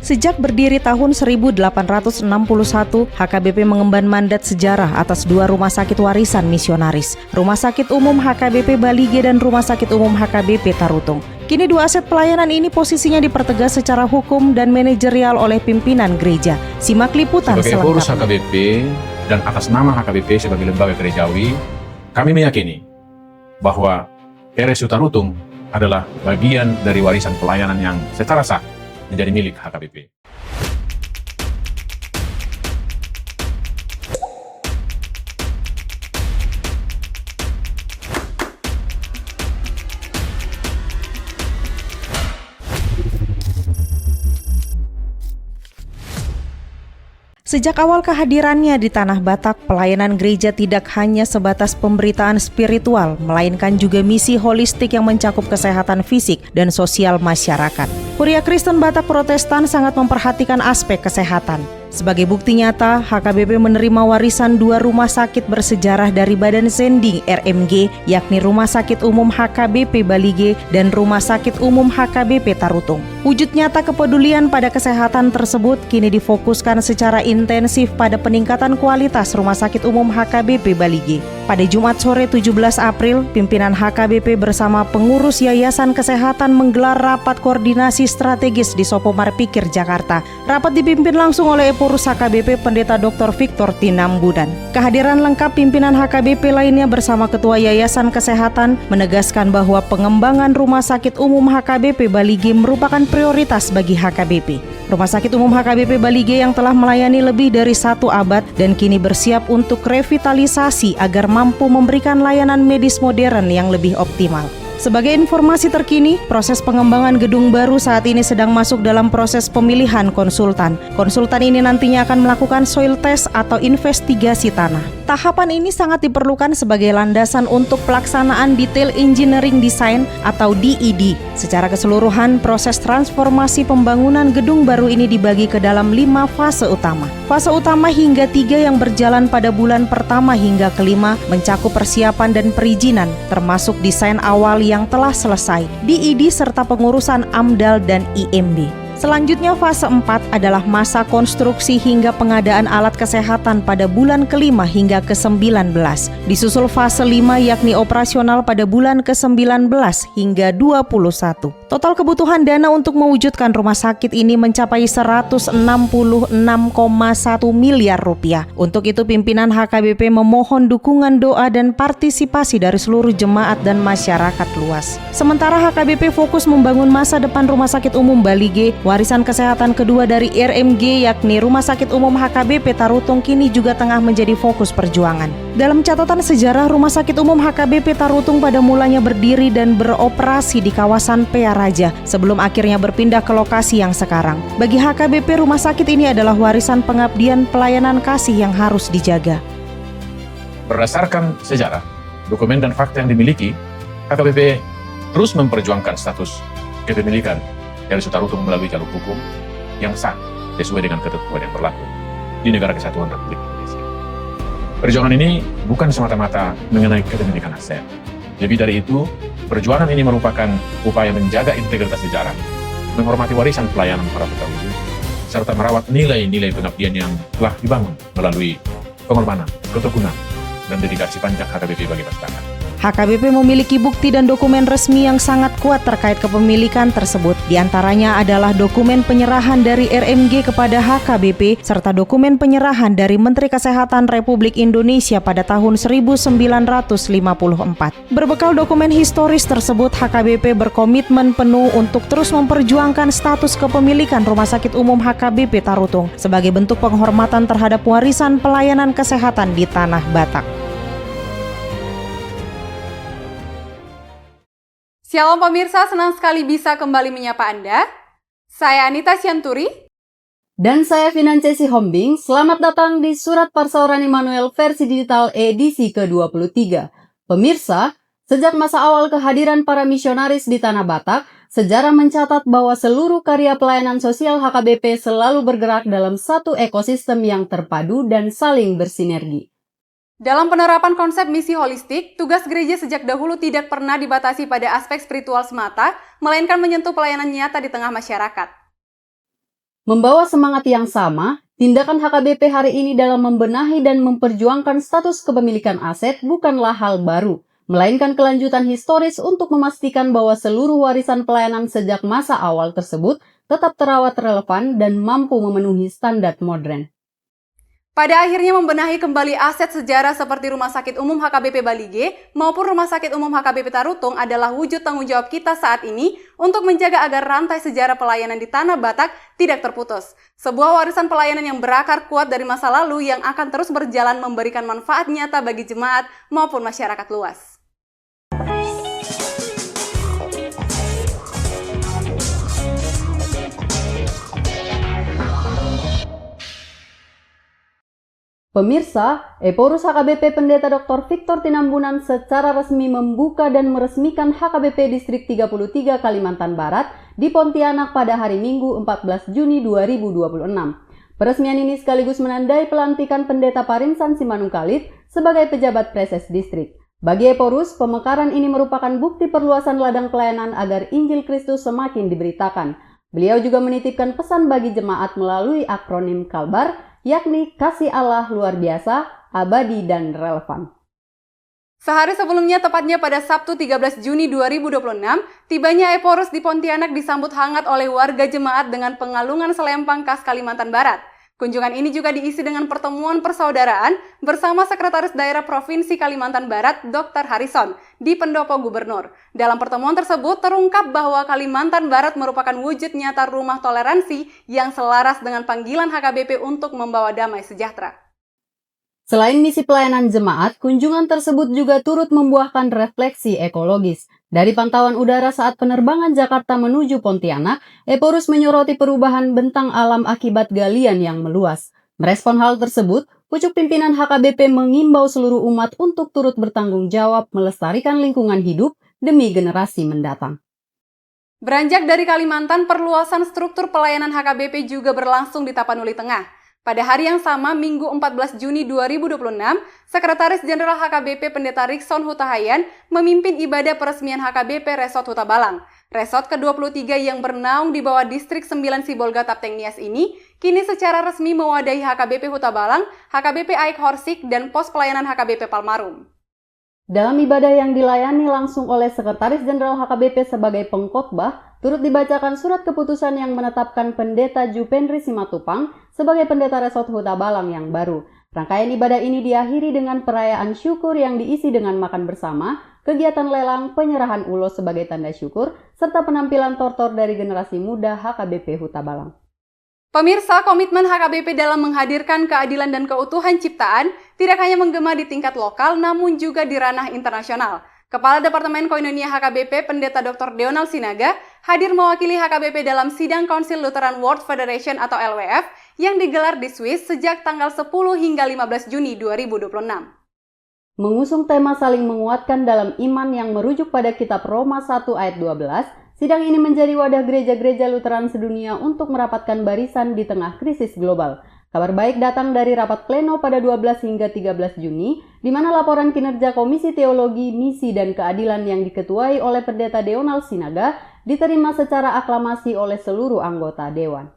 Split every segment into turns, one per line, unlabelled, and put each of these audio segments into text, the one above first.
Sejak berdiri tahun 1861, HKBP mengemban mandat sejarah atas dua rumah sakit warisan misionaris, Rumah Sakit Umum HKBP Balige dan Rumah Sakit Umum HKBP Tarutung. Kini dua aset pelayanan ini posisinya dipertegas secara hukum dan manajerial oleh pimpinan gereja. Simak liputan
sebagai
selengkapnya.
pengurus HKBP dan atas nama HKBP sebagai lembaga gerejawi, kami meyakini bahwa RSU Tarutung adalah bagian dari warisan pelayanan yang secara sah menjadi milik HKBP.
Sejak awal kehadirannya di Tanah Batak, pelayanan gereja tidak hanya sebatas pemberitaan spiritual, melainkan juga misi holistik yang mencakup kesehatan fisik dan sosial masyarakat. Kuria Kristen Batak Protestan sangat memperhatikan aspek kesehatan. Sebagai bukti nyata, HKBP menerima warisan dua rumah sakit bersejarah dari Badan Sending RMG, yakni Rumah Sakit Umum HKBP Balige dan Rumah Sakit Umum HKBP Tarutung. Wujud nyata kepedulian pada kesehatan tersebut kini difokuskan secara intensif pada peningkatan kualitas Rumah Sakit Umum HKBP Balige. Pada Jumat sore 17 April, pimpinan HKBP bersama pengurus Yayasan Kesehatan menggelar rapat koordinasi strategis di Sopomar Pikir, Jakarta. Rapat dipimpin langsung oleh Epurus HKBP Pendeta Dr. Victor Tinambudan. Kehadiran lengkap pimpinan HKBP lainnya bersama Ketua Yayasan Kesehatan menegaskan bahwa pengembangan Rumah Sakit Umum HKBP Balige merupakan prioritas bagi HKBP. Rumah Sakit Umum HKBP Balige yang telah melayani lebih dari 1 abad dan kini bersiap untuk revitalisasi agar mampu memberikan layanan medis modern yang lebih optimal. Sebagai informasi terkini, proses pengembangan gedung baru saat ini sedang masuk dalam proses pemilihan konsultan. Konsultan ini nantinya akan melakukan soil test atau investigasi tanah. Tahapan ini sangat diperlukan sebagai landasan untuk pelaksanaan detail engineering design atau DED. Secara keseluruhan, proses transformasi pembangunan gedung baru ini dibagi ke dalam 5 fase utama. Fase utama hingga 3 yang berjalan pada bulan pertama hingga kelima mencakup persiapan dan perizinan, termasuk desain awal yang telah selesai, DED serta pengurusan AMDAL dan IMB. Selanjutnya fase 4 adalah masa konstruksi hingga pengadaan alat kesehatan pada bulan kelima hingga ke-19. Disusul fase 5 yakni operasional pada bulan ke-19 hingga 21. Total kebutuhan dana untuk mewujudkan rumah sakit ini mencapai 166,1 miliar rupiah. Untuk itu pimpinan HKBP memohon dukungan doa dan partisipasi dari seluruh jemaat dan masyarakat luas. Sementara HKBP fokus membangun masa depan Rumah Sakit Umum Balige, warisan kesehatan kedua dari RMG yakni Rumah Sakit Umum HKBP Tarutung kini juga tengah menjadi fokus perjuangan. Dalam catatan sejarah, Rumah Sakit Umum HKBP Tarutung pada mulanya berdiri dan beroperasi di kawasan Pea Raja sebelum akhirnya berpindah ke lokasi yang sekarang. Bagi HKBP, rumah sakit ini adalah warisan pengabdian pelayanan kasih yang harus dijaga.
Berdasarkan sejarah, dokumen dan fakta yang dimiliki, HKBP terus memperjuangkan status kepemilikan RSU Tarutung melalui jalur hukum yang sah sesuai dengan ketentuan yang berlaku di Negara Kesatuan Republik Indonesia. Perjuangan ini bukan semata-mata mengenai kepemilikan aset. Lebih dari itu, perjuangan ini merupakan upaya menjaga integritas sejarah, menghormati warisan pelayanan para pendahulu, serta merawat nilai-nilai pengabdian yang telah dibangun melalui pengorbanan, ketekunan, dan dedikasi panjang HKBP bagi masyarakat.
HKBP memiliki bukti dan dokumen resmi yang sangat kuat terkait kepemilikan tersebut. Di antaranya adalah dokumen penyerahan dari RMG kepada HKBP serta dokumen penyerahan dari Menteri Kesehatan Republik Indonesia pada tahun 1954. Berbekal dokumen historis tersebut, HKBP berkomitmen penuh untuk terus memperjuangkan status kepemilikan Rumah Sakit Umum HKBP Tarutung sebagai bentuk penghormatan terhadap warisan pelayanan kesehatan di Tanah Batak.
Shalom pemirsa, senang sekali bisa kembali menyapa Anda. Saya Anita Sianturi.
Dan saya Financesi Hombing. Selamat datang di Surat Parsauran Immanuel versi digital edisi ke-23. Pemirsa, sejak masa awal kehadiran para misionaris di Tanah Batak, sejarah mencatat bahwa seluruh karya pelayanan sosial HKBP selalu bergerak dalam satu ekosistem yang terpadu dan saling bersinergi.
Dalam penerapan konsep misi holistik, tugas gereja sejak dahulu tidak pernah dibatasi pada aspek spiritual semata, melainkan menyentuh pelayanan nyata di tengah masyarakat.
Membawa semangat yang sama, tindakan HKBP hari ini dalam membenahi dan memperjuangkan status kepemilikan aset bukanlah hal baru, melainkan kelanjutan historis untuk memastikan bahwa seluruh warisan pelayanan sejak masa awal tersebut tetap terawat relevan dan mampu memenuhi standar modern.
Pada akhirnya membenahi kembali aset sejarah seperti Rumah Sakit Umum HKBP Balige maupun Rumah Sakit Umum HKBP Tarutung adalah wujud tanggung jawab kita saat ini untuk menjaga agar rantai sejarah pelayanan di Tanah Batak tidak terputus. Sebuah warisan pelayanan yang berakar kuat dari masa lalu yang akan terus berjalan memberikan manfaat nyata bagi jemaat maupun masyarakat luas.
Pemirsa, Eporus HKBP Pendeta Dr. Victor Tinambunan secara resmi membuka dan meresmikan HKBP Distrik 33 Kalimantan Barat di Pontianak pada hari Minggu 14 Juni 2026. Peresmian ini sekaligus menandai pelantikan Pendeta Parinsan Simanungkalit sebagai pejabat preses distrik. Bagi Eporus, pemekaran ini merupakan bukti perluasan ladang pelayanan agar Injil Kristus semakin diberitakan. Beliau juga menitipkan pesan bagi jemaat melalui akronim KALBAR, yakni kasih Allah luar biasa, abadi, dan relevan.
Sehari sebelumnya, tepatnya pada Sabtu 13 Juni 2026, tibanya Eporus di Pontianak disambut hangat oleh warga jemaat dengan pengalungan selempang khas Kalimantan Barat. Kunjungan ini juga diisi dengan pertemuan persaudaraan bersama Sekretaris Daerah Provinsi Kalimantan Barat, Dr. Harrison, di Pendopo Gubernur. Dalam pertemuan tersebut terungkap bahwa Kalimantan Barat merupakan wujud nyata rumah toleransi yang selaras dengan panggilan HKBP untuk membawa damai sejahtera.
Selain misi pelayanan jemaat, kunjungan tersebut juga turut membuahkan refleksi ekologis. Dari pantauan udara saat penerbangan Jakarta menuju Pontianak, Eporus menyoroti perubahan bentang alam akibat galian yang meluas. Merespon hal tersebut, pucuk pimpinan HKBP mengimbau seluruh umat untuk turut bertanggung jawab melestarikan lingkungan hidup demi generasi mendatang.
Beranjak dari Kalimantan, perluasan struktur pelayanan HKBP juga berlangsung di Tapanuli Tengah. Pada hari yang sama, Minggu 14 Juni 2026, Sekretaris Jenderal HKBP Pendeta Rikson Hutahayan memimpin ibadah peresmian HKBP Resort Huta Balang. Resort ke-23 yang bernaung di bawah Distrik 9 Sibolga Tapteng Nias ini kini secara resmi mewadahi HKBP Huta Balang, HKBP Aik Horsik, dan pos pelayanan HKBP Palmarum.
Dalam ibadah yang dilayani langsung oleh Sekretaris Jenderal HKBP sebagai pengkhotbah, turut dibacakan surat keputusan yang menetapkan Pendeta Jupendri Simatupang sebagai Pendeta Resort Huta Balang yang baru. Rangkaian ibadah ini diakhiri dengan perayaan syukur yang diisi dengan makan bersama, kegiatan lelang, penyerahan ulos sebagai tanda syukur, serta penampilan tortor dari generasi muda HKBP Huta Balang.
Pemirsa, komitmen HKBP dalam menghadirkan keadilan dan keutuhan ciptaan tidak hanya menggema di tingkat lokal, namun juga di ranah internasional. Kepala Departemen Koinonia HKBP, Pendeta Dr. Deonal Sinaga, hadir mewakili HKBP dalam sidang Council Lutheran World Federation atau LWF yang digelar di Swiss sejak tanggal 10 hingga 15 Juni 2026.
Mengusung tema saling menguatkan dalam iman yang merujuk pada kitab Roma 1 ayat 12, sidang ini menjadi wadah gereja-gereja Lutheran sedunia untuk merapatkan barisan di tengah krisis global. Kabar baik datang dari rapat pleno pada 12 hingga 13 Juni, di mana laporan kinerja Komisi Teologi, Misi, dan Keadilan yang diketuai oleh Pendeta Deonal Sinaga diterima secara aklamasi oleh seluruh anggota Dewan.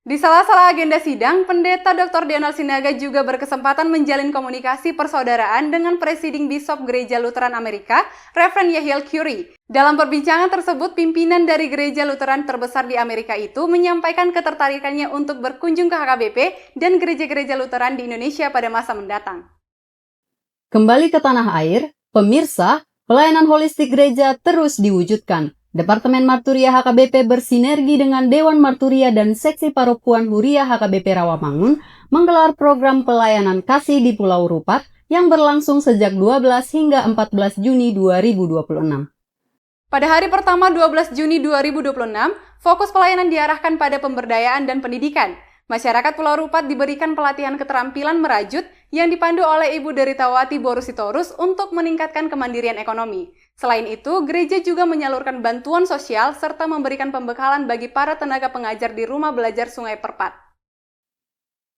Di sela-sela agenda sidang, Pendeta Dr. Deonal Sinaga juga berkesempatan menjalin komunikasi persaudaraan dengan Presiding Bishop Gereja Lutheran Amerika, Reverend Yehiel Curie. Dalam perbincangan tersebut, pimpinan dari Gereja Lutheran terbesar di Amerika itu menyampaikan ketertarikannya untuk berkunjung ke HKBP dan gereja-gereja Lutheran di Indonesia pada masa mendatang.
Kembali ke tanah air, pemirsa, pelayanan holistik gereja terus diwujudkan. Departemen Marturia HKBP bersinergi dengan Dewan Marturia dan Seksi Parokuan Huria HKBP Rawamangun menggelar program pelayanan kasih di Pulau Rupat yang berlangsung sejak 12 hingga 14 Juni 2026.
Pada hari pertama 12 Juni 2026, fokus pelayanan diarahkan pada pemberdayaan dan pendidikan. Masyarakat Pulau Rupat diberikan pelatihan keterampilan merajut yang dipandu oleh Ibu Deritawati Borusitorus untuk meningkatkan kemandirian ekonomi. Selain itu, gereja juga menyalurkan bantuan sosial serta memberikan pembekalan bagi para tenaga pengajar di Rumah Belajar Sungai Perpat.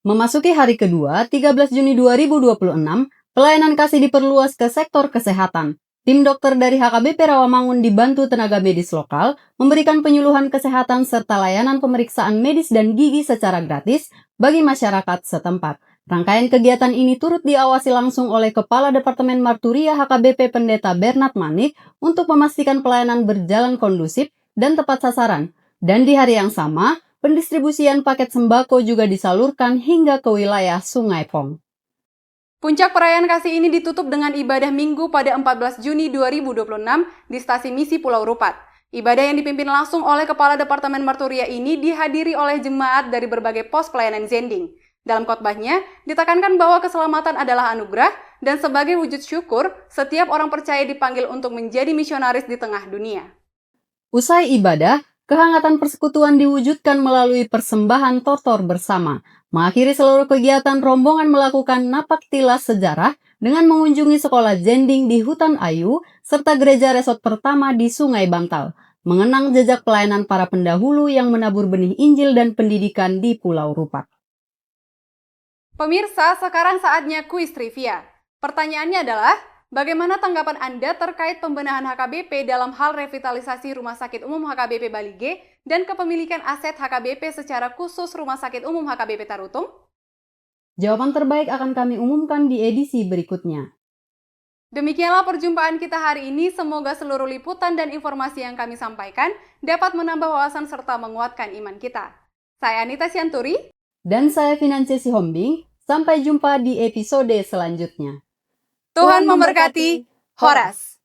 Memasuki hari kedua, 13 Juni 2026, pelayanan kasih diperluas ke sektor kesehatan. Tim dokter dari HKBP Rawamangun dibantu tenaga medis lokal memberikan penyuluhan kesehatan serta layanan pemeriksaan medis dan gigi secara gratis bagi masyarakat setempat. Rangkaian kegiatan ini turut diawasi langsung oleh Kepala Departemen Marturia HKBP Pendeta Bernard Manik untuk memastikan pelayanan berjalan kondusif dan tepat sasaran. Dan di hari yang sama, pendistribusian paket sembako juga disalurkan hingga ke wilayah Sungai Pong.
Puncak perayaan kasih ini ditutup dengan ibadah minggu pada 14 Juni 2026 di Stasiun Misi Pulau Rupat. Ibadah yang dipimpin langsung oleh Kepala Departemen Marturia ini dihadiri oleh jemaat dari berbagai pos pelayanan Zending. Dalam khotbahnya, ditekankan bahwa keselamatan adalah anugerah dan sebagai wujud syukur, setiap orang percaya dipanggil untuk menjadi misionaris di tengah dunia.
Usai ibadah, kehangatan persekutuan diwujudkan melalui persembahan tortor bersama. Mengakhiri seluruh kegiatan, rombongan melakukan napak tilas sejarah dengan mengunjungi sekolah Zending di Hutan Ayu serta gereja resort pertama di Sungai Bantal, mengenang jejak pelayanan para pendahulu yang menabur benih Injil dan pendidikan di Pulau Rupat.
Pemirsa, sekarang saatnya kuis trivia. Pertanyaannya adalah, bagaimana tanggapan Anda terkait pembenahan HKBP dalam hal revitalisasi Rumah Sakit Umum HKBP Bali G dan kepemilikan aset HKBP secara khusus Rumah Sakit Umum HKBP Tarutung?
Jawaban terbaik akan kami umumkan di edisi berikutnya.
Demikianlah perjumpaan kita hari ini. Semoga seluruh liputan dan informasi yang kami sampaikan dapat menambah wawasan serta menguatkan iman kita. Saya Anita Sianturi.
Dan saya Finances Sihombing. Sampai jumpa di episode selanjutnya.
Tuhan memberkati. Horas.